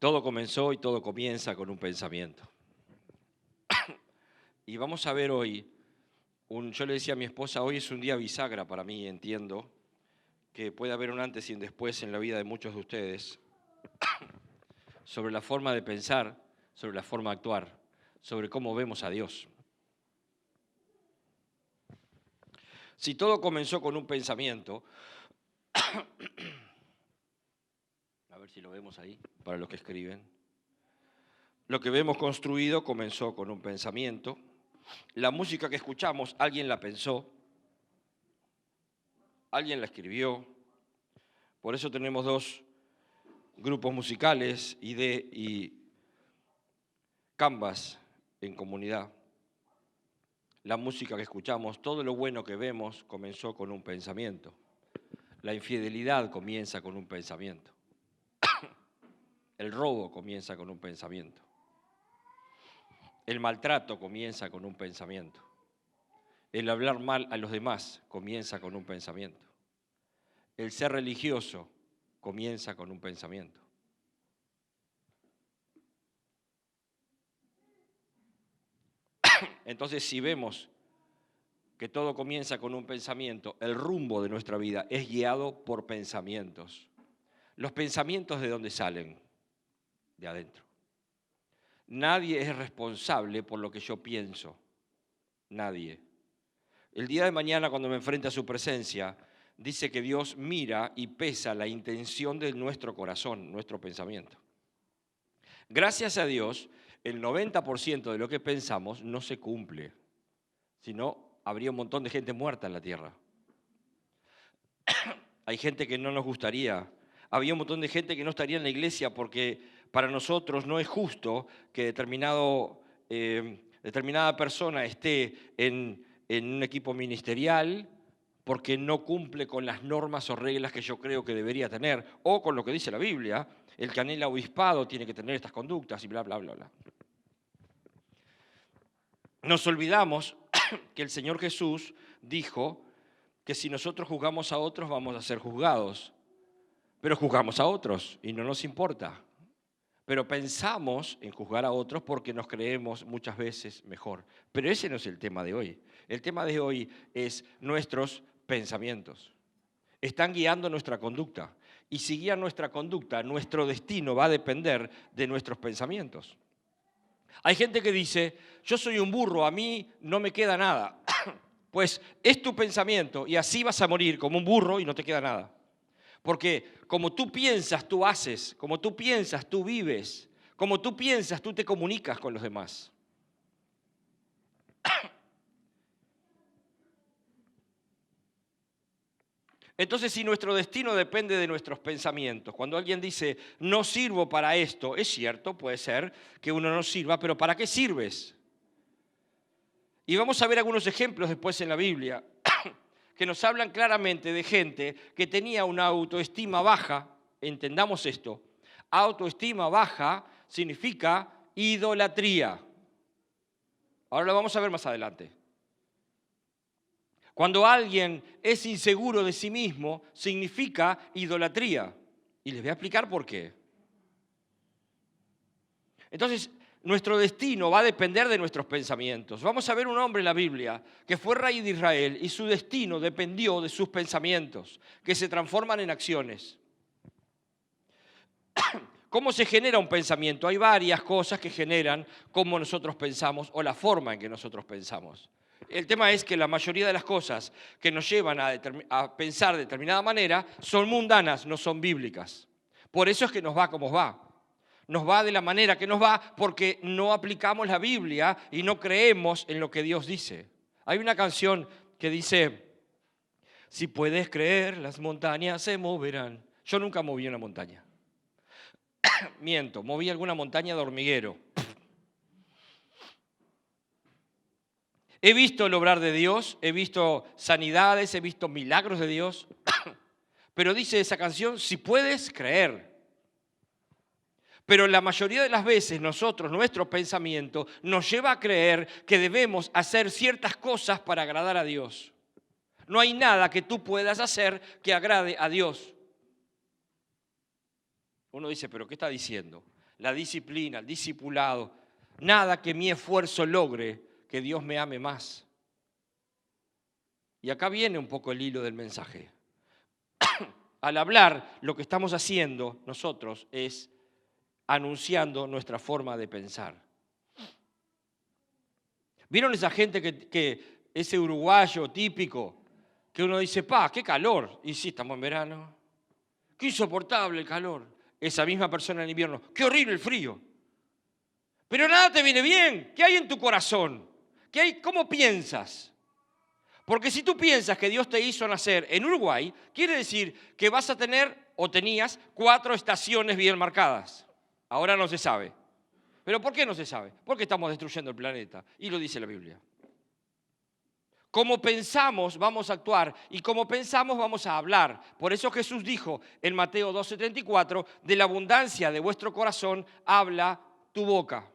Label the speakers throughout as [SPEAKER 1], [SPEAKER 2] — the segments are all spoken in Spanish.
[SPEAKER 1] Todo comenzó y todo comienza con un pensamiento. Y vamos a ver hoy, yo le decía a mi esposa, hoy es un día bisagra para mí, entiendo, que puede haber un antes y un después en la vida de muchos de ustedes, sobre la forma de pensar, sobre la forma de actuar, sobre cómo vemos a Dios. Si todo comenzó con un pensamiento, a ver si lo vemos ahí, para los que escriben. Lo que vemos construido comenzó con un pensamiento. La música que escuchamos, alguien la pensó, alguien la escribió. Por eso tenemos dos grupos musicales, ID y Canvas en comunidad. La música que escuchamos, todo lo bueno que vemos comenzó con un pensamiento. La infidelidad comienza con un pensamiento. El robo comienza con un pensamiento. El maltrato comienza con un pensamiento. El hablar mal a los demás comienza con un pensamiento. El ser religioso comienza con un pensamiento. Entonces, si vemos que todo comienza con un pensamiento, el rumbo de nuestra vida es guiado por pensamientos. ¿Los pensamientos de dónde salen? De adentro. Nadie es responsable por lo que yo pienso. Nadie. El día de mañana, cuando me enfrente a su presencia, dice que Dios mira y pesa la intención de nuestro corazón, nuestro pensamiento. Gracias a Dios, el 90% de lo que pensamos no se cumple. Si no, habría un montón de gente muerta en la tierra. Hay gente que no nos gustaría. Había un montón de gente que no estaría en la iglesia porque para nosotros no es justo que determinada persona esté en un equipo ministerial porque no cumple con las normas o reglas que yo creo que debería tener, o con lo que dice la Biblia, el que anhela obispado tiene que tener estas conductas y bla, bla, bla, bla. Nos olvidamos que el Señor Jesús dijo que si nosotros juzgamos a otros vamos a ser juzgados, pero juzgamos a otros y no nos importa. Pero pensamos en juzgar a otros porque nos creemos muchas veces mejor. Pero ese no es el tema de hoy. El tema de hoy es nuestros pensamientos. Están guiando nuestra conducta. Y si guían nuestra conducta, nuestro destino va a depender de nuestros pensamientos. Hay gente que dice, yo soy un burro, a mí no me queda nada. Pues es tu pensamiento y así vas a morir como un burro y no te queda nada. Porque como tú piensas, tú haces, como tú piensas, tú vives, como tú piensas, tú te comunicas con los demás. Entonces, si nuestro destino depende de nuestros pensamientos, cuando alguien dice, no sirvo para esto, es cierto, puede ser que uno no sirva, pero ¿para qué sirves? Y vamos a ver algunos ejemplos después en la Biblia que nos hablan claramente de gente que tenía una autoestima baja. Entendamos esto. Autoestima baja significa idolatría. Ahora lo vamos a ver más adelante. Cuando alguien es inseguro de sí mismo, significa idolatría. Y les voy a explicar por qué. Entonces, nuestro destino va a depender de nuestros pensamientos. Vamos a ver un hombre en la Biblia que fue rey de Israel y su destino dependió de sus pensamientos, que se transforman en acciones. ¿Cómo se genera un pensamiento? Hay varias cosas que generan cómo nosotros pensamos o la forma en que nosotros pensamos. El tema es que la mayoría de las cosas que nos llevan a pensar de determinada manera son mundanas, no son bíblicas. Por eso es que nos va como va. Nos va de la manera que nos va porque no aplicamos la Biblia y no creemos en lo que Dios dice. Hay una canción que dice, si puedes creer, las montañas se moverán. Yo nunca moví una montaña. Miento, moví alguna montaña de hormiguero. He visto el obrar de Dios, he visto sanidades, he visto milagros de Dios. Pero dice esa canción, si puedes creer. Pero la mayoría de las veces nosotros, nuestro pensamiento, nos lleva a creer que debemos hacer ciertas cosas para agradar a Dios. No hay nada que tú puedas hacer que agrade a Dios. Uno dice, ¿pero qué está diciendo? la disciplina, el discipulado. Nada que mi esfuerzo logre que Dios me ame más. Y acá viene un poco el hilo del mensaje. Al hablar, lo que estamos haciendo nosotros es anunciando nuestra forma de pensar. ¿Vieron esa gente que ese uruguayo típico, que uno dice, ¡pa, qué calor! Y sí, estamos en verano. ¡Qué insoportable el calor! Esa misma persona en invierno, ¡qué horrible el frío! Pero nada te viene bien. ¿Qué hay en tu corazón? ¿Qué hay? ¿Cómo piensas? Porque si tú piensas que Dios te hizo nacer en Uruguay, quiere decir que vas a tener o tenías 4 estaciones bien marcadas. Ahora no se sabe. ¿Pero por qué no se sabe? Porque estamos destruyendo el planeta. Y lo dice la Biblia. Como pensamos, vamos a actuar. Y como pensamos, vamos a hablar. Por eso Jesús dijo en Mateo 12:34, de la abundancia de vuestro corazón habla tu boca.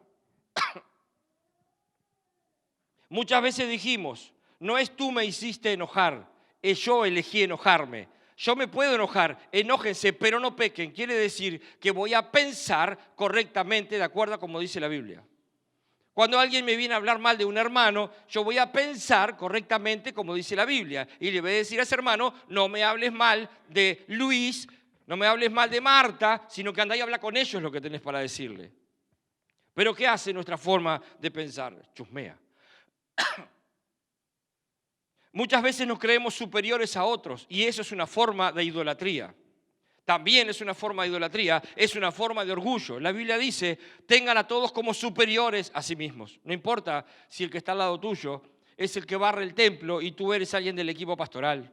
[SPEAKER 1] Muchas veces dijimos, no es tú me hiciste enojar, es yo elegí enojarme. Yo me puedo enojar, enójense, pero no pequen. Quiere decir que voy a pensar correctamente de acuerdo a como dice la Biblia. Cuando alguien me viene a hablar mal de un hermano, yo voy a pensar correctamente como dice la Biblia. Y le voy a decir a ese hermano, no me hables mal de Luis, no me hables mal de Marta, sino que andá y habla con ellos lo que tenés para decirle. Pero ¿qué hace nuestra forma de pensar? Chusmea. Muchas veces nos creemos superiores a otros y eso es una forma de idolatría. También es una forma de idolatría, es una forma de orgullo. La Biblia dice, tengan a todos como superiores a sí mismos. No importa si el que está al lado tuyo es el que barre el templo y tú eres alguien del equipo pastoral.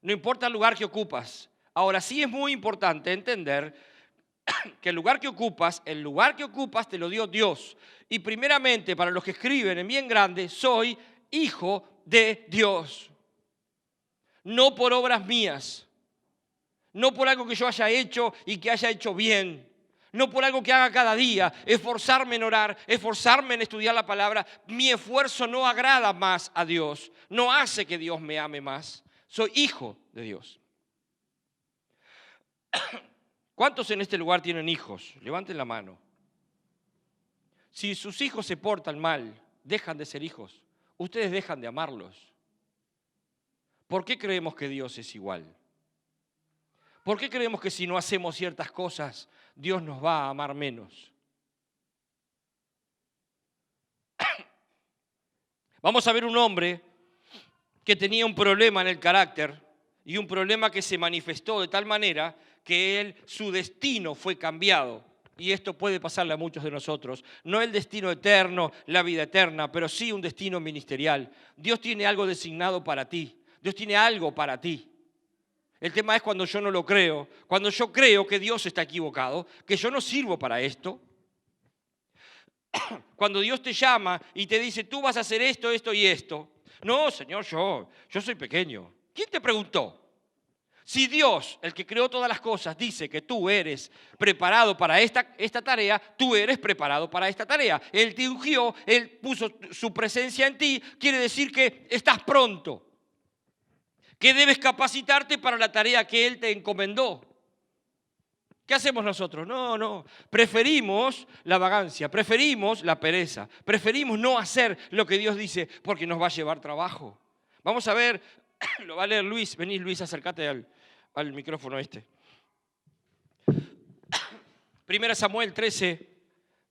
[SPEAKER 1] No importa el lugar que ocupas. Ahora sí es muy importante entender que el lugar que ocupas te lo dio Dios. Y primeramente, para los que escriben en bien grande, soy hijo de Dios. No por obras mías. No por algo que yo haya hecho y que haya hecho bien. No por algo que haga cada día. Esforzarme en orar, esforzarme en estudiar la palabra. Mi esfuerzo no agrada más a Dios. No hace que Dios me ame más. Soy hijo de Dios. ¿Cuántos en este lugar tienen hijos? Levanten la mano. Si sus hijos se portan mal, dejan de ser hijos. Ustedes dejan de amarlos. ¿Por qué creemos que Dios es igual? ¿Por qué creemos que si no hacemos ciertas cosas, Dios nos va a amar menos? Vamos a ver un hombre que tenía un problema en el carácter y un problema que se manifestó de tal manera que su destino fue cambiado. Y esto puede pasarle a muchos de nosotros. No el destino eterno, la vida eterna, pero sí un destino ministerial. Dios tiene algo designado para ti. Dios tiene algo para ti. El tema es cuando yo no lo creo, cuando yo creo que Dios está equivocado, que yo no sirvo para esto. Cuando Dios te llama y te dice, tú vas a hacer esto, esto y esto. No, Señor, yo soy pequeño. ¿Quién te preguntó? Si Dios, el que creó todas las cosas, dice que tú eres preparado para esta tarea, tú eres preparado para esta tarea. Él te ungió, Él puso su presencia en ti, quiere decir que estás pronto, que debes capacitarte para la tarea que Él te encomendó. ¿Qué hacemos nosotros? No, preferimos la vagancia, preferimos la pereza, preferimos no hacer lo que Dios dice porque nos va a llevar trabajo. Vamos a ver, lo va a leer Luis, vení Luis, acércate al micrófono este. 1 Samuel 13,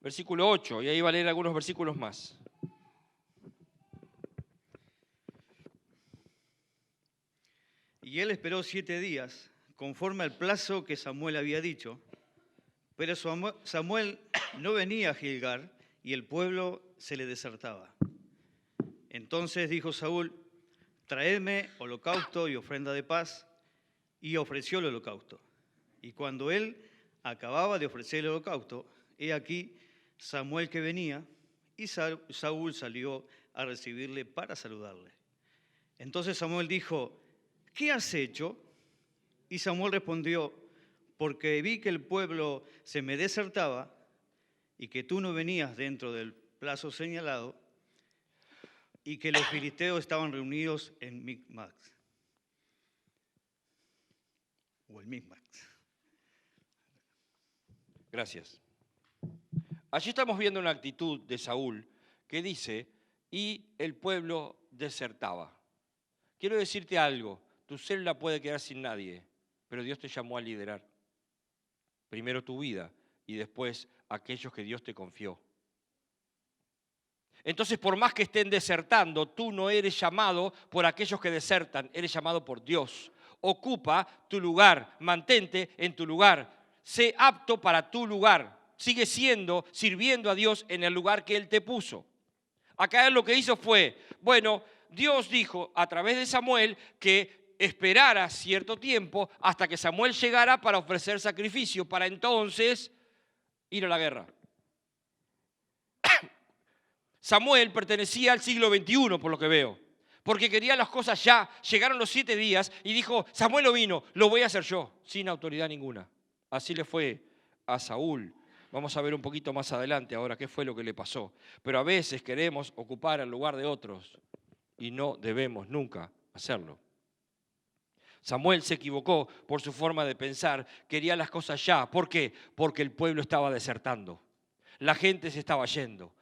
[SPEAKER 1] versículo 8, y ahí va a leer algunos versículos más.
[SPEAKER 2] Y él esperó 7 días, conforme al plazo que Samuel había dicho, pero Samuel no venía a Gilgal y el pueblo se le desertaba. Entonces dijo Saúl, traedme holocausto y ofrenda de paz, y ofreció el holocausto. Y cuando él acababa de ofrecer el holocausto, he aquí Samuel que venía, y Saúl salió a recibirle para saludarle. Entonces Samuel dijo, ¿qué has hecho? Y Samuel respondió, porque vi que el pueblo se me desertaba y que tú no venías dentro del plazo señalado y que los filisteos estaban reunidos en Micmac. O el Micmac.
[SPEAKER 1] Gracias. Allí estamos viendo una actitud de Saúl que dice, y el pueblo desertaba. Quiero decirte algo, tu célula puede quedar sin nadie, pero Dios te llamó a liderar. Primero tu vida y después aquellos que Dios te confió. Entonces, por más que estén desertando, tú no eres llamado por aquellos que desertan, eres llamado por Dios. Ocupa tu lugar, mantente en tu lugar, sé apto para tu lugar. Sigue sirviendo a Dios en el lugar que Él te puso. Acá él lo que hizo fue, bueno, Dios dijo a través de Samuel que esperara cierto tiempo hasta que Samuel llegara para ofrecer sacrificio, para entonces ir a la guerra. Samuel pertenecía al siglo XXI, por lo que veo, porque quería las cosas ya. Llegaron los 7 días y dijo, Samuel no vino, lo voy a hacer yo, sin autoridad ninguna. Así le fue a Saúl. Vamos a ver un poquito más adelante ahora qué fue lo que le pasó. Pero a veces queremos ocupar el lugar de otros y no debemos nunca hacerlo. Samuel se equivocó por su forma de pensar, quería las cosas ya. ¿Por qué? Porque el pueblo estaba desertando, la gente se estaba yendo.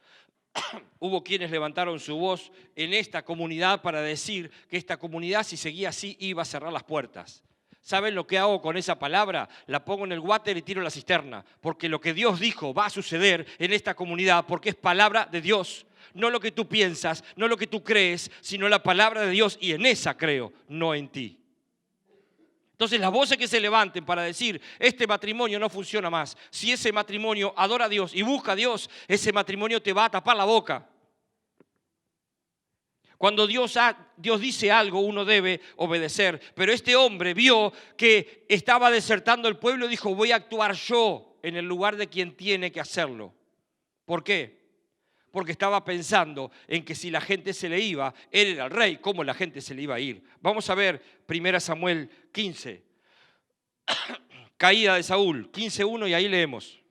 [SPEAKER 1] Hubo quienes levantaron su voz en esta comunidad para decir que esta comunidad, si seguía así, iba a cerrar las puertas. ¿Saben lo que hago con esa palabra? La pongo en el water y tiro en la cisterna, porque lo que Dios dijo va a suceder en esta comunidad, porque es palabra de Dios. No lo que tú piensas, no lo que tú crees, sino la palabra de Dios, y en esa creo, no en ti. Entonces las voces que se levanten para decir, este matrimonio no funciona más. Si ese matrimonio adora a Dios y busca a Dios, ese matrimonio te va a tapar la boca. Cuando Dios dice algo, uno debe obedecer. Pero este hombre vio que estaba desertando el pueblo y dijo, voy a actuar yo en el lugar de quien tiene que hacerlo. ¿Por qué? Porque estaba pensando en que si la gente se le iba, él era el rey, ¿cómo la gente se le iba a ir? Vamos a ver 1 Samuel 15. Caída de Saúl, 15:1, y ahí leemos.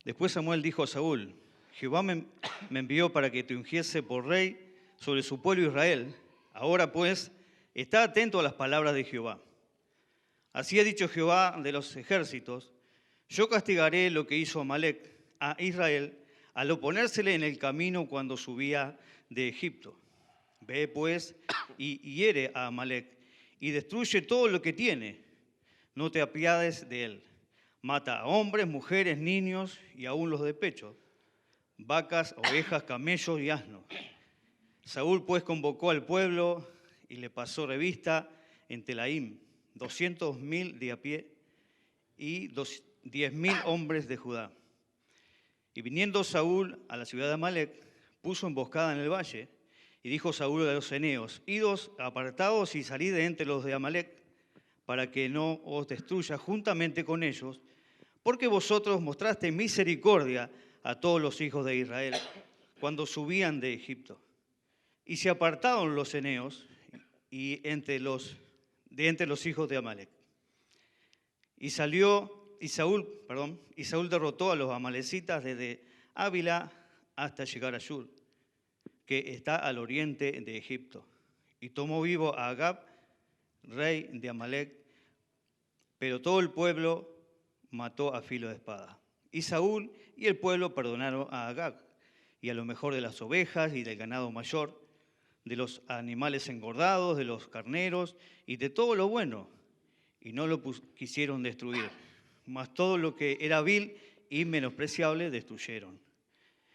[SPEAKER 2] Después Samuel dijo a Saúl, Jehová me envió para que te ungiese por rey sobre su pueblo Israel. Ahora pues, está atento a las palabras de Jehová. Así ha dicho Jehová de los ejércitos, yo castigaré lo que hizo Amalec a Israel al oponérsele en el camino cuando subía de Egipto. Ve pues y hiere a Amalec y destruye todo lo que tiene. No te apiades de él. Mata a hombres, mujeres, niños y aún los de pecho, vacas, ovejas, camellos y asnos. Saúl pues convocó al pueblo y le pasó revista en Telaim, 200.000 de a pie y 10.000 hombres de Judá. Y viniendo Saúl a la ciudad de Amalec, puso emboscada en el valle, y dijo Saúl a los eneos, idos apartados y salid de entre los de Amalec, para que no os destruya juntamente con ellos, porque vosotros mostraste misericordia a todos los hijos de Israel, cuando subían de Egipto. Y se apartaron los eneos y entre los hijos de Amalec. Y Saúl derrotó a los amalecitas desde Ávila hasta llegar a Shur, que está al oriente de Egipto. Y tomó vivo a Agag, rey de Amalec, pero todo el pueblo mató a filo de espada. Y Saúl y el pueblo perdonaron a Agag, y a lo mejor de las ovejas y del ganado mayor, de los animales engordados, de los carneros y de todo lo bueno, y no lo quisieron destruir, mas todo lo que era vil y menospreciable destruyeron.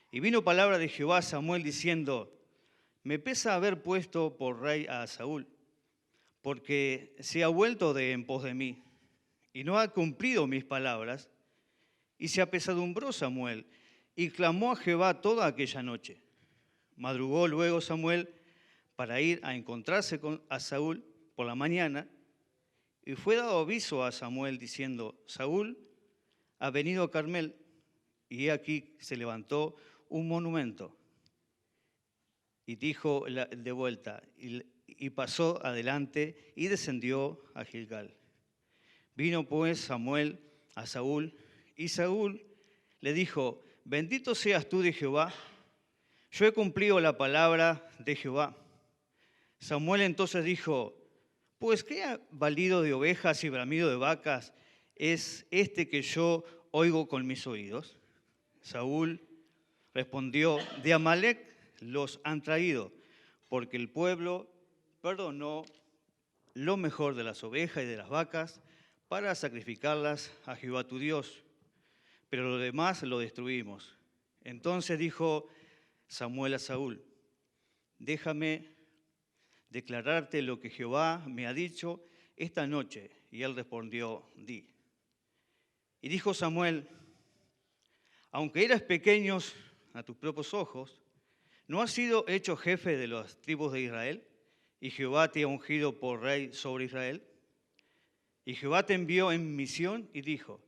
[SPEAKER 2] Y vino palabra de Jehová a Samuel diciendo, me pesa haber puesto por rey a Saúl, porque se ha vuelto en pos de mí, y no ha cumplido mis palabras. Y se apesadumbró Samuel, y clamó a Jehová toda aquella noche. Madrugó luego Samuel para ir a encontrarse a Saúl por la mañana, y fue dado aviso a Samuel diciendo, Saúl ha venido a Carmel, y he aquí se levantó un monumento. Y dijo de vuelta, y pasó adelante y descendió a Gilgal. Vino pues Samuel a Saúl, y Saúl le dijo, bendito seas tú de Jehová, yo he cumplido la palabra de Jehová. Samuel entonces dijo, pues qué valido de ovejas y bramido de vacas es este que yo oigo con mis oídos? Saúl respondió, de Amalec los han traído, porque el pueblo perdonó lo mejor de las ovejas y de las vacas para sacrificarlas a Jehová tu Dios, pero lo demás lo destruimos. Entonces dijo Samuel a Saúl, déjame declararte lo que Jehová me ha dicho esta noche. Y él respondió, di. Y dijo Samuel, aunque eras pequeño a tus propios ojos, ¿no has sido hecho jefe de las tribus de Israel? Y Jehová te ha ungido por rey sobre Israel. Y Jehová te envió en misión y dijo,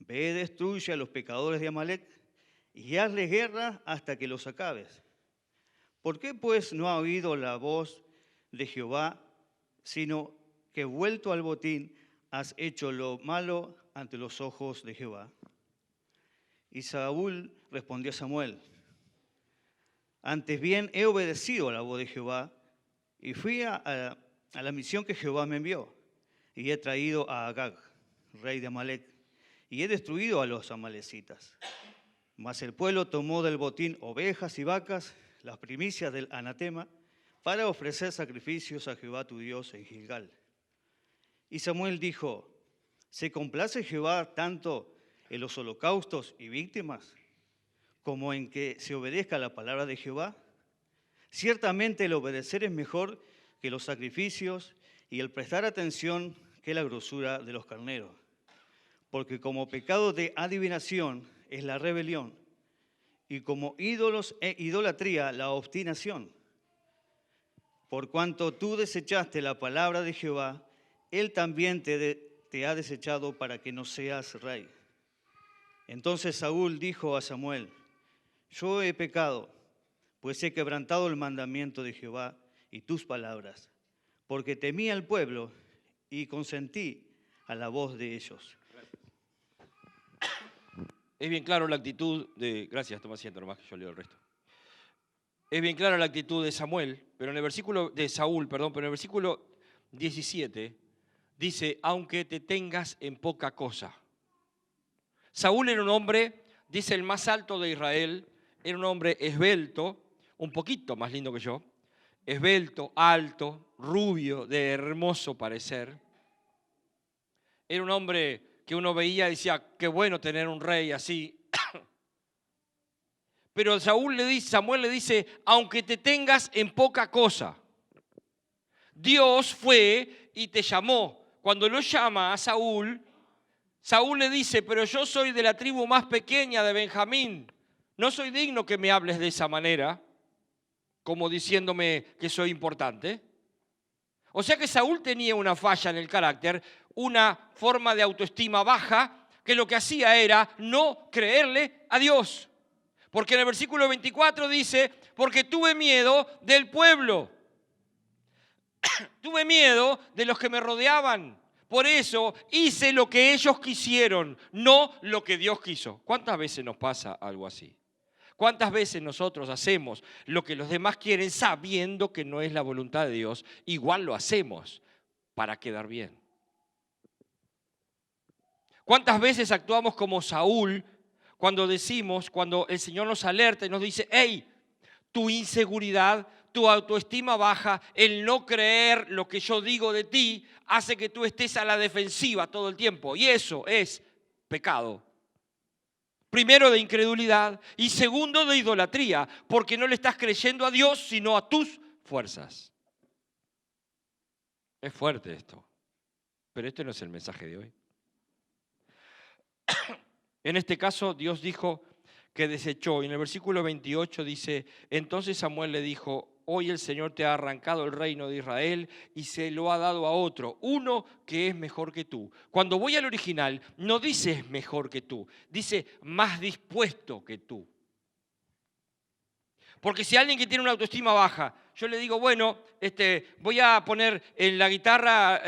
[SPEAKER 2] ve, destruye a los pecadores de Amalec y hazle guerra hasta que los acabes. ¿Por qué pues no ha oído la voz de Jehová, sino que vuelto al botín has hecho lo malo ante los ojos de Jehová? Y Saúl respondió a Samuel, antes bien he obedecido a la voz de Jehová y fui a la misión que Jehová me envió. Y he traído a Agag, rey de Amalec, y he destruido a los amalecitas. Mas el pueblo tomó del botín ovejas y vacas, las primicias del anatema, para ofrecer sacrificios a Jehová tu Dios en Gilgal. Y Samuel dijo, ¿se complace Jehová tanto en los holocaustos y víctimas, como en que se obedezca la palabra de Jehová? Ciertamente el obedecer es mejor que los sacrificios, y el prestar atención que la grosura de los carneros. Porque como pecado de adivinación es la rebelión, y como ídolos e idolatría la obstinación. Por cuanto tú desechaste la palabra de Jehová, Él también te ha desechado para que no seas rey. Entonces Saúl dijo a Samuel, yo he pecado, pues he quebrantado el mandamiento de Jehová y tus palabras, porque temí al pueblo y consentí a la voz de ellos.
[SPEAKER 1] Es bien claro la actitud de... Gracias, toma asiento nomás que yo leo el resto. Es bien clara la actitud de Samuel, pero en el versículo de Saúl, perdón, pero en el versículo 17 dice, aunque te tengas en poca cosa. Saúl era un hombre, dice el más alto de Israel, era un hombre esbelto, un poquito más lindo que yo, esbelto, alto, rubio, de hermoso parecer. Era un hombre que uno veía y decía, qué bueno tener un rey así. Pero Samuel le dice, aunque te tengas en poca cosa. Dios fue y te llamó. Cuando lo llama a Saúl, Saúl le dice, pero yo soy de la tribu más pequeña de Benjamín. No soy digno que me hables de esa manera, como diciéndome que soy importante. O sea que Saúl tenía una falla en el carácter, una forma de autoestima baja, que lo que hacía era no creerle a Dios. Porque en el versículo 24 dice, porque tuve miedo del pueblo. Tuve miedo de los que me rodeaban. Por eso hice lo que ellos quisieron, no lo que Dios quiso. ¿Cuántas veces nos pasa algo así? ¿Cuántas veces nosotros hacemos lo que los demás quieren sabiendo que no es la voluntad de Dios? Igual lo hacemos para quedar bien. ¿Cuántas veces actuamos como Saúl cuando el Señor nos alerta y nos dice, hey, tu inseguridad, tu autoestima baja, el no creer lo que yo digo de ti, hace que tú estés a la defensiva todo el tiempo. Y eso es pecado. Primero de incredulidad y segundo de idolatría, porque no le estás creyendo a Dios, sino a tus fuerzas. Es fuerte esto, pero este no es el mensaje de hoy. En este caso, Dios dijo que desechó. Y en el versículo 28 dice, entonces Samuel le dijo, hoy el Señor te ha arrancado el reino de Israel y se lo ha dado a otro, uno que es mejor que tú. Cuando voy al original, no dice mejor que tú, dice más dispuesto que tú. Porque si alguien que tiene una autoestima baja, yo le digo, bueno, voy a poner en la guitarra,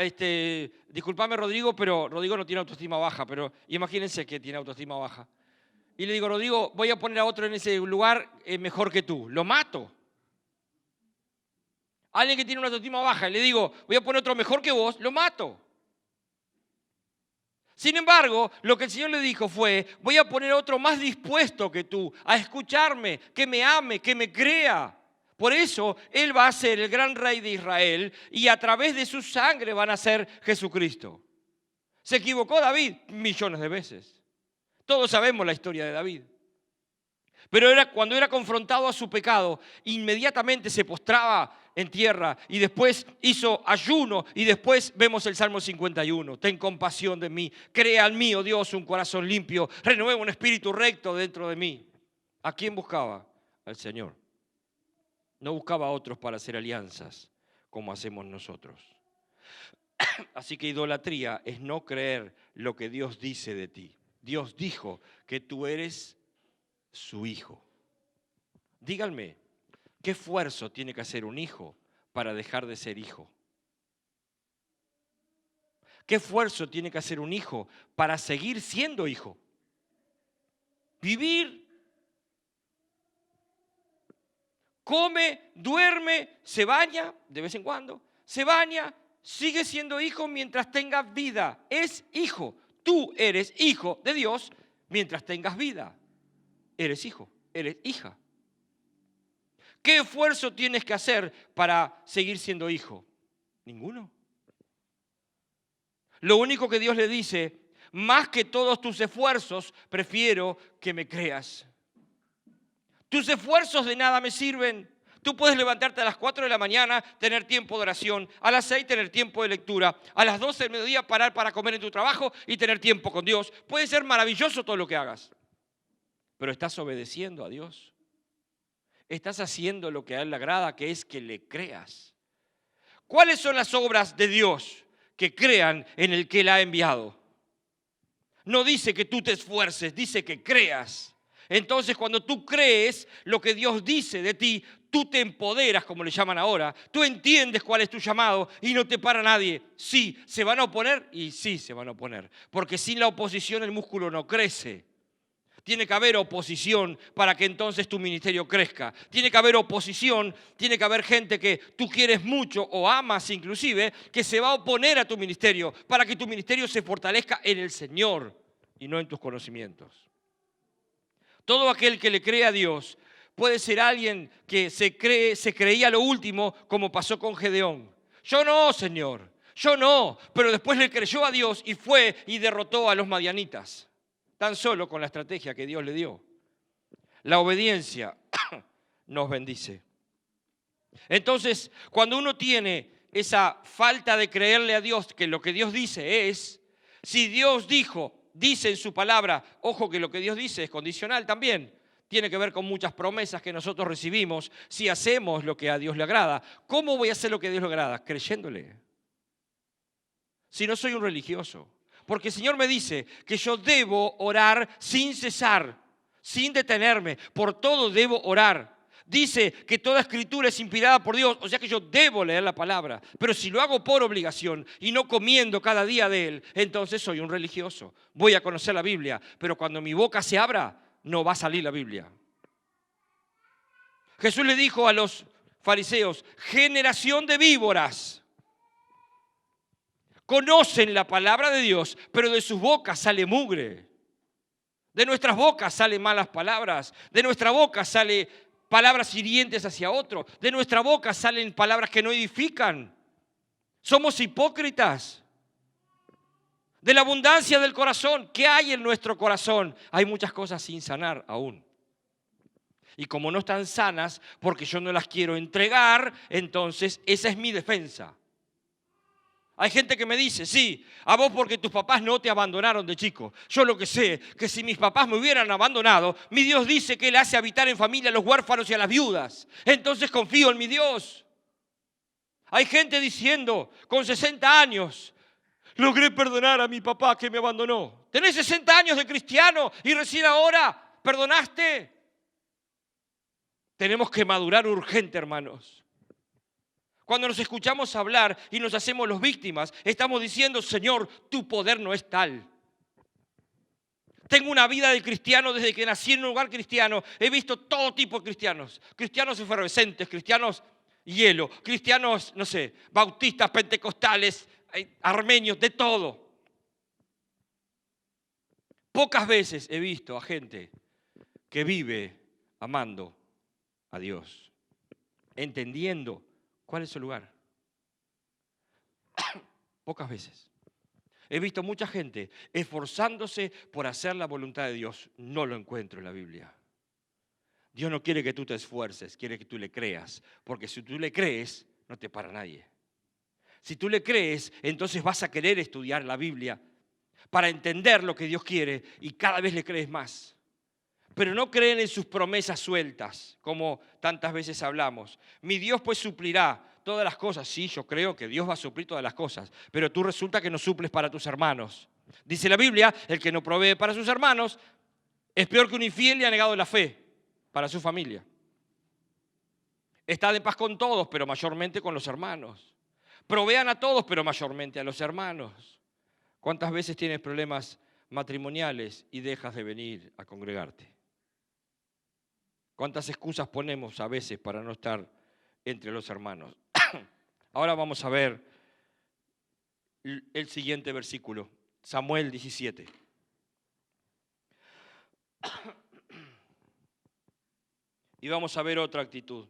[SPEAKER 1] discúlpame Rodrigo, pero Rodrigo no tiene autoestima baja, pero imagínense que tiene autoestima baja. Y le digo, Rodrigo, voy a poner a otro en ese lugar mejor que tú. Lo mato. Alguien que tiene una autoestima baja y le digo, voy a poner otro mejor que vos, lo mato. Sin embargo, lo que el Señor le dijo fue, voy a poner a otro más dispuesto que tú a escucharme, que me ame, que me crea. Por eso Él va a ser el gran rey de Israel y a través de su sangre van a ser Jesucristo. Se equivocó David millones de veces. Todos sabemos la historia de David. Pero cuando era confrontado a su pecado, inmediatamente se postraba en tierra y después hizo ayuno y después vemos el Salmo 51. Ten compasión de mí, crea en mí, oh Dios, un corazón limpio, renueva un espíritu recto dentro de mí. ¿A quién buscaba? Al Señor. No buscaba a otros para hacer alianzas como hacemos nosotros. Así que idolatría es no creer lo que Dios dice de ti. Dios dijo que tú eres su hijo. Díganme, ¿qué esfuerzo tiene que hacer un hijo para dejar de ser hijo? ¿Qué esfuerzo tiene que hacer un hijo para seguir siendo hijo? Vivir, come, duerme, se baña de vez en cuando, se baña, sigue siendo hijo mientras tengas vida. Es hijo. Tú eres hijo de Dios mientras tengas vida. Eres hijo, eres hija. ¿Qué esfuerzo tienes que hacer para seguir siendo hijo? Ninguno. Lo único que Dios le dice, más que todos tus esfuerzos, prefiero que me creas. Tus esfuerzos de nada me sirven. Tú puedes levantarte a las 4 de la mañana, tener tiempo de oración, a las 6 tener tiempo de lectura, a las 12 del mediodía parar para comer en tu trabajo y tener tiempo con Dios. Puede ser maravilloso todo lo que hagas. Pero estás obedeciendo a Dios. Estás haciendo lo que a Él le agrada, que es que le creas. ¿Cuáles son las obras de Dios? Que crean en el que Él ha enviado. No dice que tú te esfuerces, dice que creas. Entonces, cuando tú crees lo que Dios dice de ti, tú te empoderas, como le llaman ahora. Tú entiendes cuál es tu llamado y no te para nadie. Sí, ¿se van a oponer? Y sí, se van a oponer. Porque sin la oposición el músculo no crece. Tiene que haber oposición para que entonces tu ministerio crezca. Tiene que haber oposición, tiene que haber gente que tú quieres mucho o amas inclusive, que se va a oponer a tu ministerio para que tu ministerio se fortalezca en el Señor y no en tus conocimientos. Todo aquel que le cree a Dios puede ser alguien que se creía lo último, como pasó con Gedeón. Yo no, Señor, yo no, pero después le creyó a Dios y fue y derrotó a los madianitas. Tan solo con la estrategia que Dios le dio. La obediencia nos bendice. Entonces, cuando uno tiene esa falta de creerle a Dios, que lo que Dios dice es, si Dios dice en su palabra, ojo que lo que Dios dice es condicional también, tiene que ver con muchas promesas que nosotros recibimos si hacemos lo que a Dios le agrada. ¿Cómo voy a hacer lo que a Dios le agrada? Creyéndole. Si no soy un religioso. Porque el Señor me dice que yo debo orar sin cesar, sin detenerme. Por todo debo orar. Dice que toda escritura es inspirada por Dios, o sea que yo debo leer la palabra. Pero si lo hago por obligación y no comiendo cada día de él, entonces soy un religioso. Voy a conocer la Biblia, pero cuando mi boca se abra, no va a salir la Biblia. Jesús le dijo a los fariseos, generación de víboras. Conocen la palabra de Dios, pero de sus bocas sale mugre. De nuestras bocas salen malas palabras. De nuestra boca salen palabras hirientes hacia otro. De nuestra boca salen palabras que no edifican. Somos hipócritas. De la abundancia del corazón, ¿qué hay en nuestro corazón? Hay muchas cosas sin sanar aún. Y como no están sanas, porque yo no las quiero entregar, entonces esa es mi defensa. Hay gente que me dice, sí, a vos porque tus papás no te abandonaron de chico. Yo lo que sé, que si mis papás me hubieran abandonado, mi Dios dice que Él hace habitar en familia a los huérfanos y a las viudas. Entonces confío en mi Dios. Hay gente diciendo, con 60 años, logré perdonar a mi papá que me abandonó. Tenés 60 años de cristiano y recién ahora perdonaste. Tenemos que madurar urgente, hermanos. Cuando nos escuchamos hablar y nos hacemos los víctimas, estamos diciendo, Señor, tu poder no es tal. Tengo una vida de cristiano desde que nací en un lugar cristiano. He visto todo tipo de cristianos. Cristianos efervescentes, cristianos hielo, cristianos, no sé, bautistas, pentecostales, armenios, de todo. Pocas veces he visto a gente que vive amando a Dios, entendiendo cuál es su lugar. Pocas veces. He visto mucha gente esforzándose por hacer la voluntad de Dios. No lo encuentro en la Biblia. Dios no quiere que tú te esfuerces, quiere que tú le creas. Porque si tú le crees, no te para nadie. Si tú le crees, entonces vas a querer estudiar la Biblia para entender lo que Dios quiere y cada vez le crees más. Pero no creen en sus promesas sueltas, como tantas veces hablamos. Mi Dios pues suplirá todas las cosas. Sí, yo creo que Dios va a suplir todas las cosas, pero tú resulta que no suples para tus hermanos. Dice la Biblia, el que no provee para sus hermanos es peor que un infiel y ha negado la fe para su familia. Está de paz con todos, pero mayormente con los hermanos. Provean a todos, pero mayormente a los hermanos. ¿Cuántas veces tienes problemas matrimoniales y dejas de venir a congregarte? ¿Cuántas excusas ponemos a veces para no estar entre los hermanos? Ahora vamos a ver el siguiente versículo, Samuel 17. Y vamos a ver otra actitud.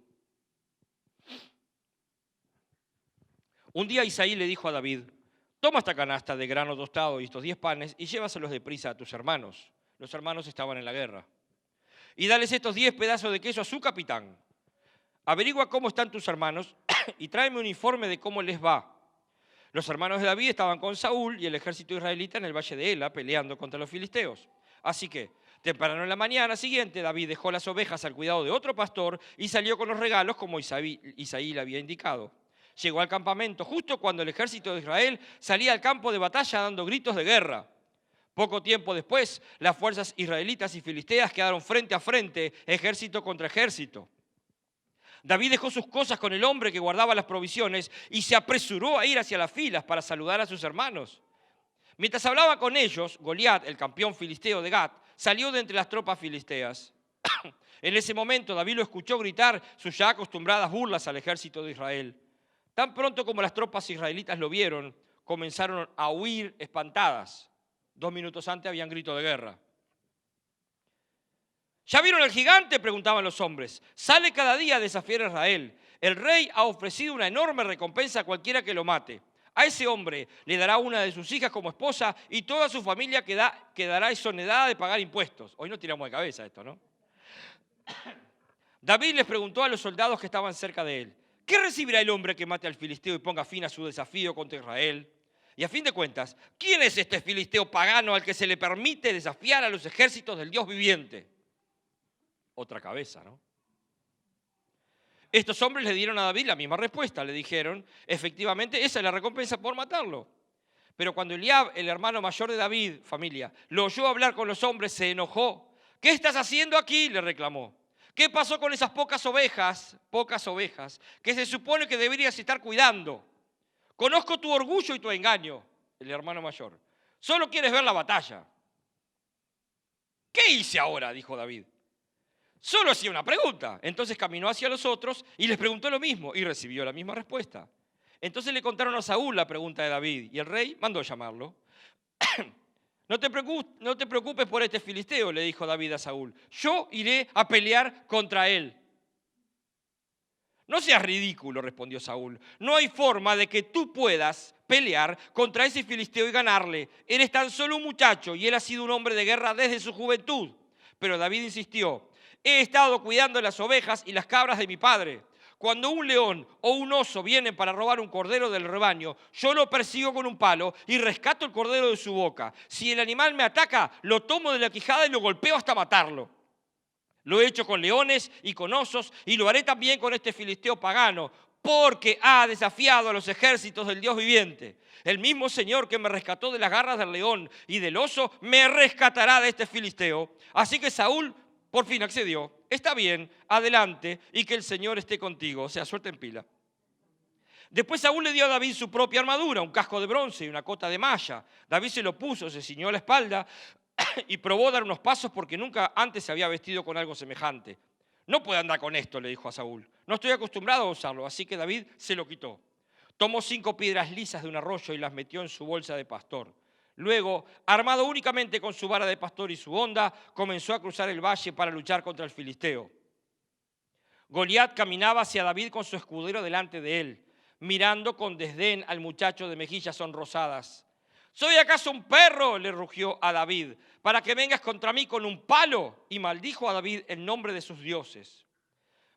[SPEAKER 1] Un día Isaí le dijo a David, toma esta canasta de grano tostado y estos 10 panes y llévaselos deprisa a tus hermanos. Los hermanos estaban en la guerra. Y dales estos 10 pedazos de queso a su capitán. Averigua cómo están tus hermanos y tráeme un informe de cómo les va. Los hermanos de David estaban con Saúl y el ejército israelita en el valle de Ela peleando contra los filisteos. Así que, temprano en la mañana siguiente, David dejó las ovejas al cuidado de otro pastor y salió con los regalos como Isaí le había indicado. Llegó al campamento justo cuando el ejército de Israel salía al campo de batalla dando gritos de guerra. Poco tiempo después, las fuerzas israelitas y filisteas quedaron frente a frente, ejército contra ejército. David dejó sus cosas con el hombre que guardaba las provisiones y se apresuró a ir hacia las filas para saludar a sus hermanos. Mientras hablaba con ellos, Goliat, el campeón filisteo de Gat, salió de entre las tropas filisteas. En ese momento, David lo escuchó gritar sus ya acostumbradas burlas al ejército de Israel. Tan pronto como las tropas israelitas lo vieron, comenzaron a huir espantadas. 2 minutos antes habían grito de guerra. ¿Ya vieron al gigante?, preguntaban los hombres. Sale cada día a desafiar a Israel. El rey ha ofrecido una enorme recompensa a cualquiera que lo mate. A ese hombre le dará una de sus hijas como esposa y toda su familia quedará exonerada de pagar impuestos. Hoy no tiramos de cabeza esto, ¿no? David les preguntó a los soldados que estaban cerca de él, ¿qué recibirá el hombre que mate al filisteo y ponga fin a su desafío contra Israel? Y a fin de cuentas, ¿quién es este filisteo pagano al que se le permite desafiar a los ejércitos del Dios viviente? Otra cabeza, ¿no? Estos hombres le dieron a David la misma respuesta. Le dijeron, efectivamente, esa es la recompensa por matarlo. Pero cuando Eliab, el hermano mayor de David, familia, lo oyó hablar con los hombres, se enojó. ¿Qué estás haciendo aquí?, le reclamó. ¿Qué pasó con esas pocas ovejas, que se supone que deberías estar cuidando? Conozco tu orgullo y tu engaño, el hermano mayor. Solo quieres ver la batalla. ¿Qué hice ahora?, dijo David. Solo hacía una pregunta. Entonces caminó hacia los otros y les preguntó lo mismo y recibió la misma respuesta. Entonces le contaron a Saúl la pregunta de David y el rey mandó llamarlo. No te preocupes por este filisteo, le dijo David a Saúl. Yo iré a pelear contra él. No seas ridículo, respondió Saúl. No hay forma de que tú puedas pelear contra ese filisteo y ganarle. Eres tan solo un muchacho y él ha sido un hombre de guerra desde su juventud. Pero David insistió. He estado cuidando las ovejas y las cabras de mi padre. Cuando un león o un oso vienen para robar un cordero del rebaño, yo lo persigo con un palo y rescato el cordero de su boca. Si el animal me ataca, lo tomo de la quijada y lo golpeo hasta matarlo. Lo he hecho con leones y con osos y lo haré también con este filisteo pagano, porque ha desafiado a los ejércitos del Dios viviente. El mismo Señor que me rescató de las garras del león y del oso, me rescatará de este filisteo. Así que Saúl por fin accedió. Está bien, adelante, y que el Señor esté contigo. O sea, suerte en pila. Después Saúl le dio a David su propia armadura, un casco de bronce y una cota de malla. David se lo puso, se ciñó la espalda y probó dar unos pasos porque nunca antes se había vestido con algo semejante. No puede andar con esto, le dijo a Saúl. No estoy acostumbrado a usarlo, así que David se lo quitó. Tomó 5 piedras lisas de un arroyo y las metió en su bolsa de pastor. Luego, armado únicamente con su vara de pastor y su honda, comenzó a cruzar el valle para luchar contra el filisteo. Goliat caminaba hacia David con su escudero delante de él, mirando con desdén al muchacho de mejillas sonrosadas. ¿Soy acaso un perro?, le rugió a David, para que vengas contra mí con un palo. Y maldijo a David en nombre de sus dioses.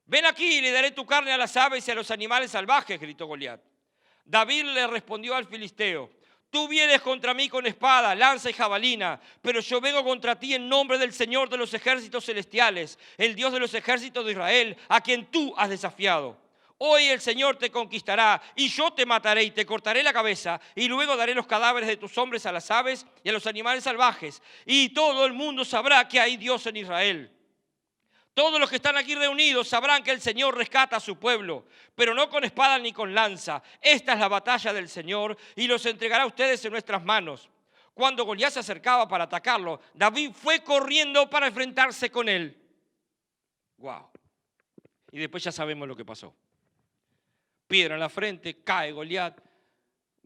[SPEAKER 1] Ven aquí y le daré tu carne a las aves y a los animales salvajes, gritó Goliat. David le respondió al filisteo: tú vienes contra mí con espada, lanza y jabalina, pero yo vengo contra ti en nombre del Señor de los ejércitos celestiales, el Dios de los ejércitos de Israel, a quien tú has desafiado. Hoy el Señor te conquistará y yo te mataré y te cortaré la cabeza y luego daré los cadáveres de tus hombres a las aves y a los animales salvajes y todo el mundo sabrá que hay Dios en Israel. Todos los que están aquí reunidos sabrán que el Señor rescata a su pueblo, pero no con espada ni con lanza. Esta es la batalla del Señor y los entregará a ustedes en nuestras manos. Cuando Goliat se acercaba para atacarlo, David fue corriendo para enfrentarse con él. ¡Wow! Y después ya sabemos lo que pasó. Piedra en la frente, cae Goliat.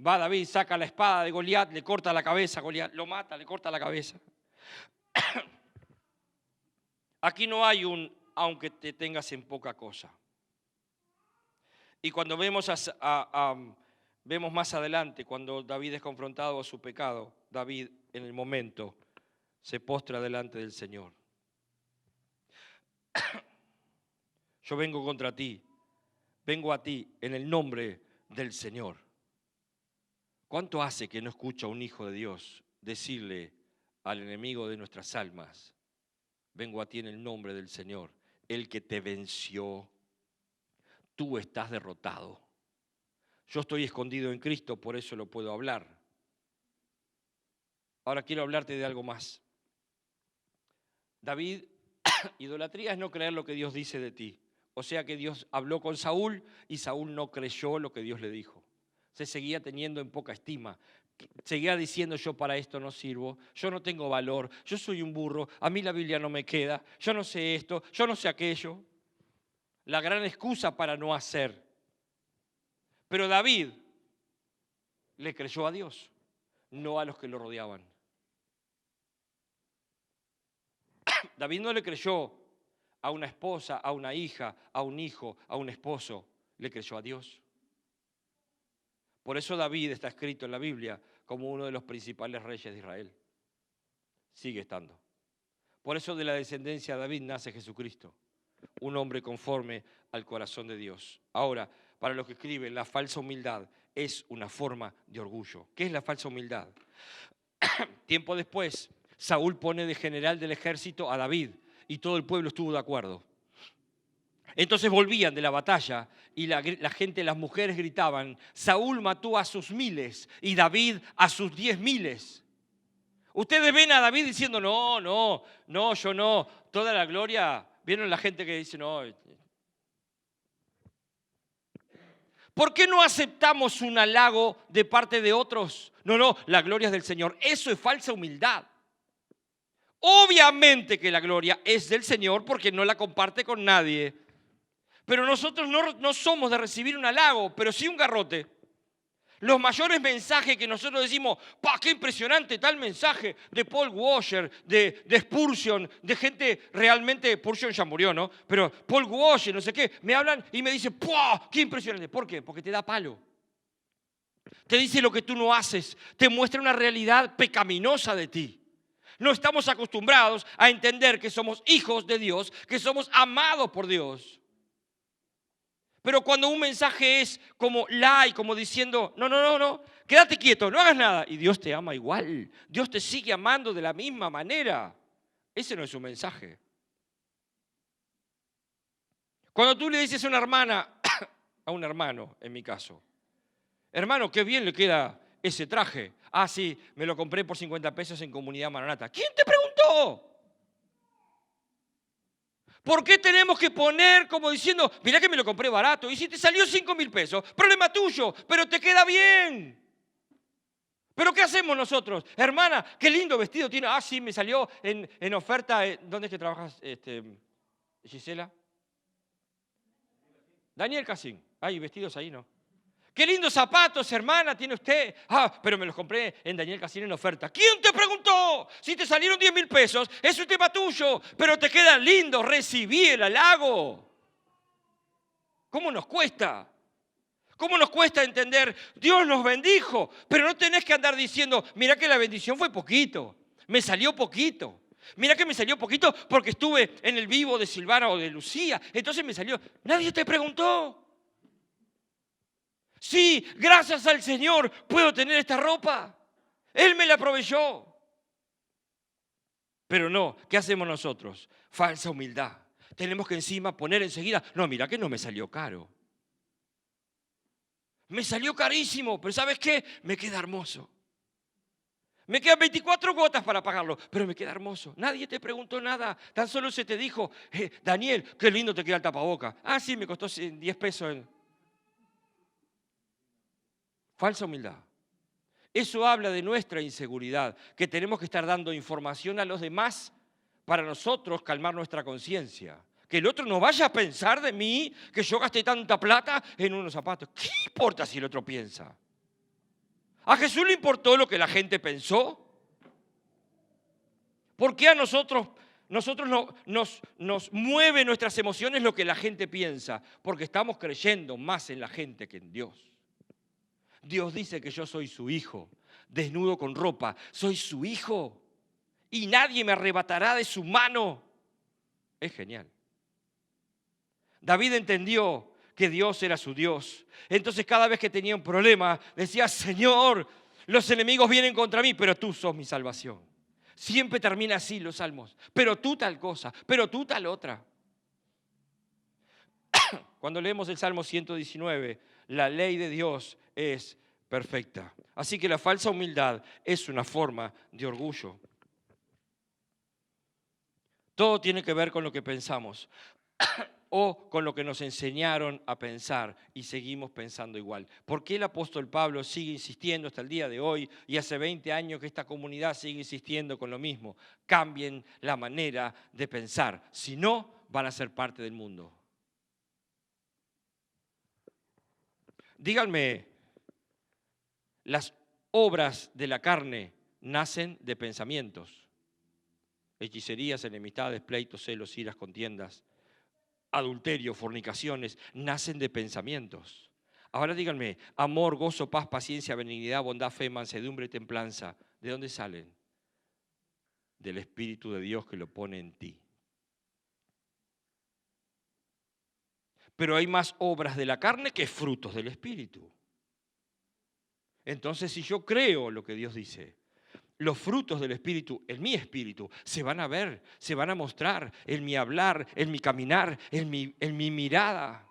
[SPEAKER 1] Va David, saca la espada de Goliat, le corta la cabeza a Goliat, lo mata, le corta la cabeza. Aquí no hay un aunque te tengas en poca cosa. Y cuando vemos más adelante, cuando David es confrontado a su pecado, David en el momento se postra delante del Señor. Yo vengo contra ti, vengo a ti en el nombre del Señor. ¿Cuánto hace que no escucha a un hijo de Dios decirle al enemigo de nuestras almas: vengo a ti en el nombre del Señor, el que te venció? Tú estás derrotado. Yo estoy escondido en Cristo, por eso lo puedo hablar. Ahora quiero hablarte de algo más. David, idolatría es no creer lo que Dios dice de ti. O sea que Dios habló con Saúl y Saúl no creyó lo que Dios le dijo. Se seguía teniendo en poca estima. Seguía diciendo: yo para esto no sirvo, yo no tengo valor, yo soy un burro, a mí la Biblia no me queda, yo no sé esto, yo no sé aquello. La gran excusa para no hacer. Pero David le creyó a Dios, no a los que lo rodeaban. David no le creyó a una esposa, a una hija, a un hijo, a un esposo, le creyó a Dios. Por eso David está escrito en la Biblia como uno de los principales reyes de Israel. Sigue estando. Por eso de la descendencia de David nace Jesucristo, un hombre conforme al corazón de Dios. Ahora, para los que escriben, la falsa humildad es una forma de orgullo. ¿Qué es la falsa humildad? Tiempo después, Saúl pone de general del ejército a David y todo el pueblo estuvo de acuerdo. Entonces volvían de la batalla y la gente, las mujeres gritaban: Saúl mató a sus 1000 y David a sus 10.000. Ustedes ven a David diciendo: no, yo no, toda la gloria. ¿Vieron la gente que dice no? ¿Por qué no aceptamos un halago de parte de otros? No, la gloria es del Señor. Eso es falsa humildad. Obviamente que la gloria es del Señor porque no la comparte con nadie. Pero nosotros no somos de recibir un halago, pero sí un garrote. Los mayores mensajes que nosotros decimos: ¡pah, qué impresionante tal mensaje! De Paul Washer, de Spurgeon, de gente realmente. Spurgeon ya murió, ¿no? Pero Paul Washer, no sé qué, me hablan y me dicen: ¡pah, qué impresionante! ¿Por qué? Porque te da palo. Te dice lo que tú no haces, te muestra una realidad pecaminosa de ti. No estamos acostumbrados a entender que somos hijos de Dios, que somos amados por Dios. Pero cuando un mensaje es como light, como diciendo: no, quédate quieto, no hagas nada, y Dios te ama igual, Dios te sigue amando de la misma manera, ese no es un mensaje. Cuando tú le dices a una hermana, a un hermano en mi caso: hermano, qué bien le queda ese traje. Ah, sí, me lo compré por 50 pesos en Comunidad Maranata. ¿Quién te preguntó? ¿Por qué tenemos que poner como diciendo: mirá que me lo compré barato y si te salió 5.000 pesos, problema tuyo, pero te queda bien? ¿Pero qué hacemos nosotros? Hermana, qué lindo vestido tiene. Ah, sí, me salió en oferta. ¿Dónde es que trabajas, Gisela? Daniel Casín. Hay vestidos ahí, ¿no? Qué lindos zapatos, hermana, tiene usted. Ah, pero me los compré en Daniel Casino en oferta. ¿Quién te preguntó? Si te salieron 10.000 pesos, es un tema tuyo, pero te quedan lindos, recibí el halago. ¿Cómo nos cuesta? ¿Cómo nos cuesta entender? Dios nos bendijo, pero no tenés que andar diciendo, mira que la bendición fue poquito, me salió poquito. Mira que me salió poquito porque estuve en el vivo de Silvana o de Lucía, entonces me salió. Nadie te preguntó. Sí, gracias al Señor puedo tener esta ropa. Él me la proveyó. Pero no, ¿qué hacemos nosotros? Falsa humildad. Tenemos que encima poner enseguida, no, mira que no me salió caro. Me salió carísimo, pero ¿sabes qué? Me queda hermoso. Me quedan 24 gotas para pagarlo, pero me queda hermoso. Nadie te preguntó nada, tan solo se te dijo, Daniel, qué lindo te queda el tapaboca. Ah, sí, me costó 10 pesos. Falsa humildad. Eso habla de nuestra inseguridad, que tenemos que estar dando información a los demás para nosotros calmar nuestra conciencia. Que el otro no vaya a pensar de mí que yo gasté tanta plata en unos zapatos. ¿Qué importa si el otro piensa? ¿A Jesús le importó lo que la gente pensó? ¿Por qué a nosotros nos mueve nuestras emociones lo que la gente piensa? Porque estamos creyendo más en la gente que en Dios. Dios dice que yo soy su hijo, desnudo con ropa, soy su hijo y nadie me arrebatará de su mano. Es genial. David entendió que Dios era su Dios. Entonces cada vez que tenía un problema decía, Señor, los enemigos vienen contra mí, pero tú sos mi salvación. Siempre termina así los salmos, pero tú tal cosa, pero tú tal otra. Cuando leemos el Salmo 119, la ley de Dios es perfecta. Así que la falsa humildad es una forma de orgullo. Todo tiene que ver con lo que pensamos o con lo que nos enseñaron a pensar y seguimos pensando igual. ¿Por qué el apóstol Pablo sigue insistiendo hasta el día de hoy y hace 20 años que esta comunidad sigue insistiendo con lo mismo? Cambien la manera de pensar, si no van a ser parte del mundo. Díganme, las obras de la carne nacen de pensamientos. Hechicerías, enemistades, pleitos, celos, iras, contiendas, adulterio, fornicaciones, nacen de pensamientos. Ahora díganme, amor, gozo, paz, paciencia, benignidad, bondad, fe, mansedumbre y templanza, ¿de dónde salen? Del Espíritu de Dios que lo pone en ti. Pero hay más obras de la carne que frutos del Espíritu. Entonces, si yo creo lo que Dios dice, los frutos del Espíritu, en mi espíritu, se van a ver, se van a mostrar en mi hablar, en mi caminar, en mi mirada,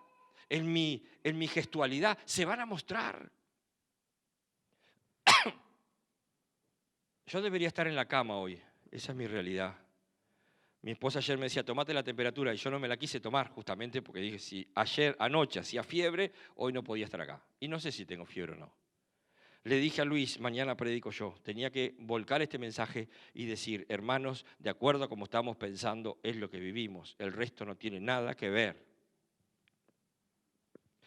[SPEAKER 1] en mi gestualidad, se van a mostrar. Yo debería estar en la cama hoy, esa es mi realidad. Mi esposa ayer me decía, tomate la temperatura, y yo no me la quise tomar justamente porque dije, si anoche hacía fiebre, hoy no podía estar acá. Y no sé si tengo fiebre o no. Le dije a Luis, mañana predico yo, tenía que volcar este mensaje y decir, hermanos, de acuerdo a cómo estamos pensando, es lo que vivimos, el resto no tiene nada que ver.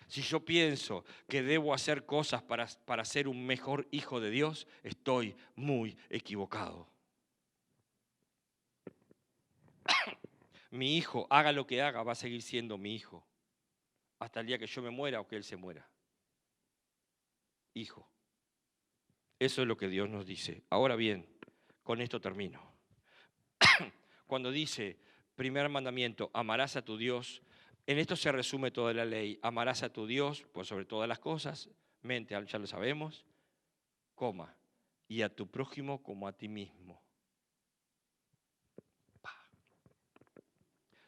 [SPEAKER 1] Si yo pienso que debo hacer cosas para ser un mejor hijo de Dios, estoy muy equivocado. Mi hijo, haga lo que haga, va a seguir siendo mi hijo, hasta el día que yo me muera o que él se muera. Hijo. Eso es lo que Dios nos dice. Ahora bien, con esto termino. Cuando dice, primer mandamiento, amarás a tu Dios, en esto se resume toda la ley. Amarás a tu Dios por sobre todas las cosas, mente, ya lo sabemos, coma, y a tu prójimo como a ti mismo.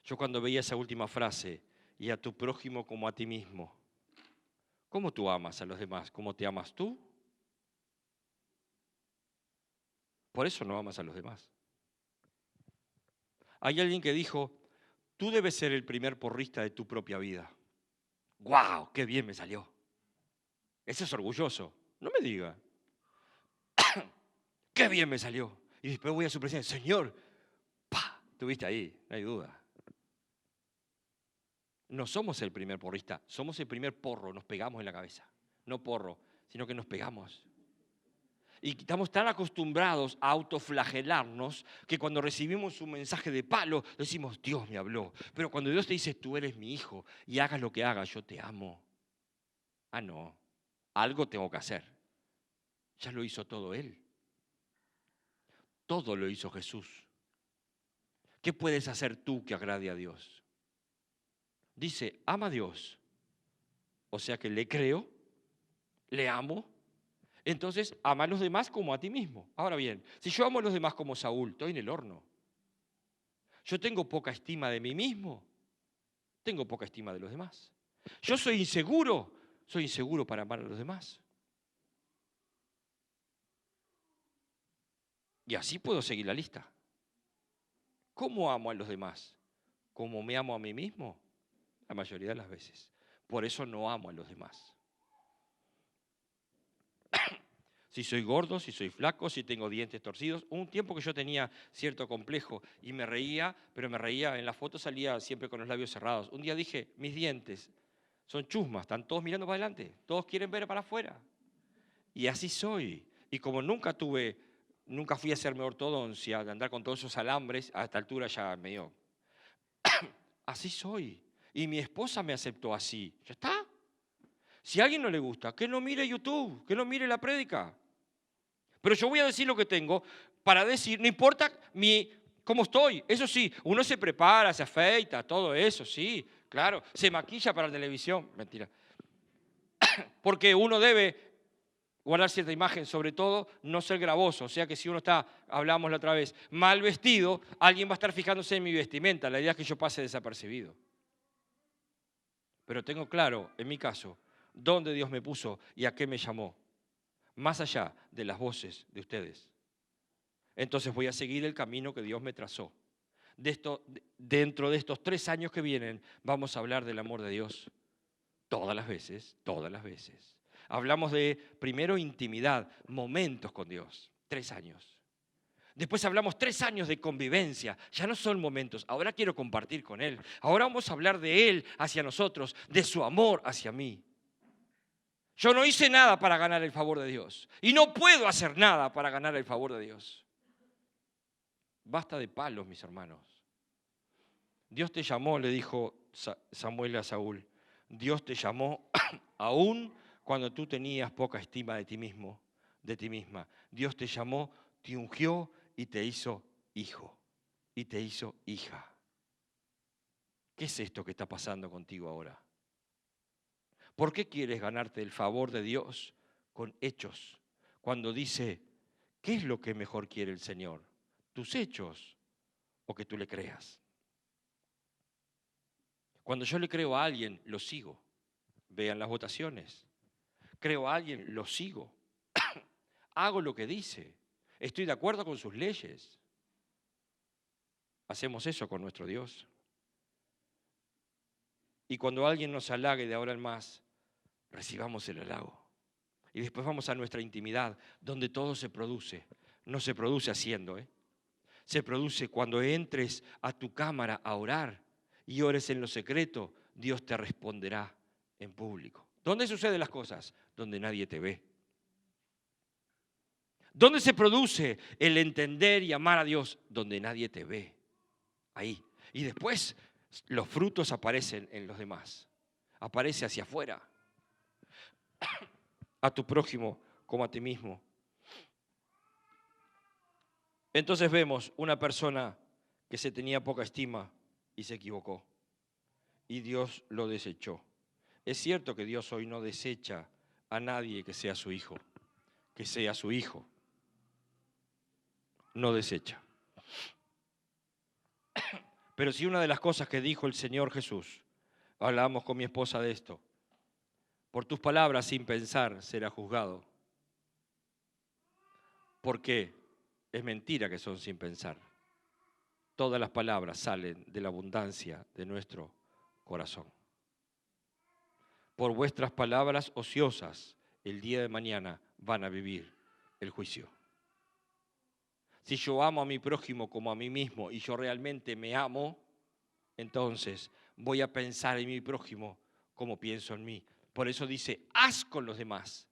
[SPEAKER 1] Yo cuando veía esa última frase, y a tu prójimo como a ti mismo, ¿cómo tú amas a los demás? ¿Cómo te amas tú? Por eso no amas a los demás. Hay alguien que dijo, tú debes ser el primer porrista de tu propia vida. ¡Guau! ¡Qué bien me salió! Ese es orgulloso. No me diga. ¡Qué bien me salió! Y después voy a su presencia. Señor, ¡pah! Estuviste ahí, no hay duda. No somos el primer porrista, somos el primer porro, nos pegamos en la cabeza. no porro, sino que nos pegamos. Y estamos tan acostumbrados a autoflagelarnos que cuando recibimos un mensaje de palo decimos, Dios me habló. Pero cuando Dios te dice, tú eres mi hijo y hagas lo que hagas, yo te amo. Ah, no, algo tengo que hacer. Ya lo hizo todo Él. Todo lo hizo Jesús. ¿Qué puedes hacer tú que agrade a Dios? Dice, ama a Dios. O sea que le creo, le amo. Entonces, ama a los demás como a ti mismo. Ahora bien, si yo amo a los demás como Saúl, estoy en el horno. Yo tengo poca estima de mí mismo, tengo poca estima de los demás. Yo soy inseguro para amar a los demás. Y así puedo seguir la lista. ¿Cómo amo a los demás? ¿Cómo me amo a mí mismo? La mayoría de las veces. Por eso no amo a los demás. Si soy gordo, si soy flaco, si tengo dientes torcidos. Hubo un tiempo que yo tenía cierto complejo y me reía, pero me reía, en la foto salía siempre con los labios cerrados. Un día dije, mis dientes son chusmas, están todos mirando para adelante, todos quieren ver para afuera. Y así soy. Y como nunca fui a hacerme ortodoncia, de andar con todos esos alambres, a esta altura ya medio. Así soy. Y mi esposa me aceptó así. ¿Ya está? Si a alguien no le gusta, que no mire YouTube, que no mire la prédica. Pero yo voy a decir lo que tengo para decir, no importa cómo estoy. Eso sí, uno se prepara, se afeita, todo eso, sí, claro. Se maquilla para la televisión, mentira. Porque uno debe guardar cierta imagen, sobre todo no ser gravoso. O sea que si uno está, hablamos la otra vez, mal vestido, alguien va a estar fijándose en mi vestimenta. La idea es que yo pase desapercibido. Pero tengo claro, en mi caso, dónde Dios me puso y a qué me llamó. Más allá de las voces de ustedes. Entonces voy a seguir el camino que Dios me trazó. Dentro de estos 3 años que vienen, vamos a hablar del amor de Dios. Todas las veces, todas las veces. Hablamos de, primero, intimidad, momentos con Dios. 3 años. Después hablamos 3 años de convivencia. Ya no son momentos, ahora quiero compartir con Él. Ahora vamos a hablar de Él hacia nosotros, de su amor hacia mí. Yo no hice nada para ganar el favor de Dios. Y no puedo hacer nada para ganar el favor de Dios. Basta de palos, mis hermanos. Dios te llamó, le dijo Samuel a Saúl. Dios te llamó aún cuando tú tenías poca estima de ti mismo, de ti misma. Dios te llamó, te ungió y te hizo hijo. Y te hizo hija. ¿Qué es esto que está pasando contigo ahora? ¿Por qué quieres ganarte el favor de Dios con hechos? Cuando dice, ¿qué es lo que mejor quiere el Señor? ¿Tus hechos o que tú le creas? Cuando yo le creo a alguien, lo sigo. Vean las votaciones. Creo a alguien, lo sigo. Hago lo que dice. Estoy de acuerdo con sus leyes. Hacemos eso con nuestro Dios. Y cuando alguien nos halague de ahora en más, recibamos el halago. Y después vamos a nuestra intimidad, donde todo se produce. No se produce haciendo, Se produce cuando entres a tu cámara a orar y ores en lo secreto, Dios te responderá en público. ¿Dónde suceden las cosas? Donde nadie te ve. ¿Dónde se produce el entender y amar a Dios? Donde nadie te ve. Ahí. Y después los frutos aparecen en los demás. Aparece hacia afuera. A tu prójimo como a ti mismo. Entonces vemos una persona que se tenía poca estima y se equivocó. Y Dios lo desechó. Es cierto que Dios hoy no desecha a nadie que sea su hijo. Que sea su hijo. No desecha. Pero sí, una de las cosas que dijo el Señor Jesús, hablábamos con mi esposa de esto, por tus palabras sin pensar será juzgado. ¿Por qué? Es mentira que son sin pensar. Todas las palabras salen de la abundancia de nuestro corazón. Por vuestras palabras ociosas, el día de mañana van a vivir el juicio. Si yo amo a mi prójimo como a mí mismo y yo realmente me amo, entonces voy a pensar en mi prójimo como pienso en mí. Por eso dice, haz con los demás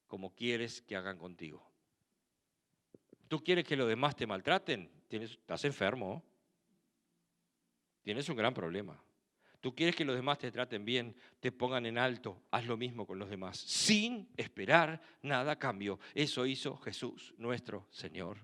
[SPEAKER 1] como quieres que hagan contigo. ¿Tú quieres que los demás te maltraten? Estás enfermo. Tienes un gran problema. Tú quieres que los demás te traten bien, te pongan en alto, haz lo mismo con los demás, sin esperar nada a cambio. Eso hizo Jesús, nuestro Señor.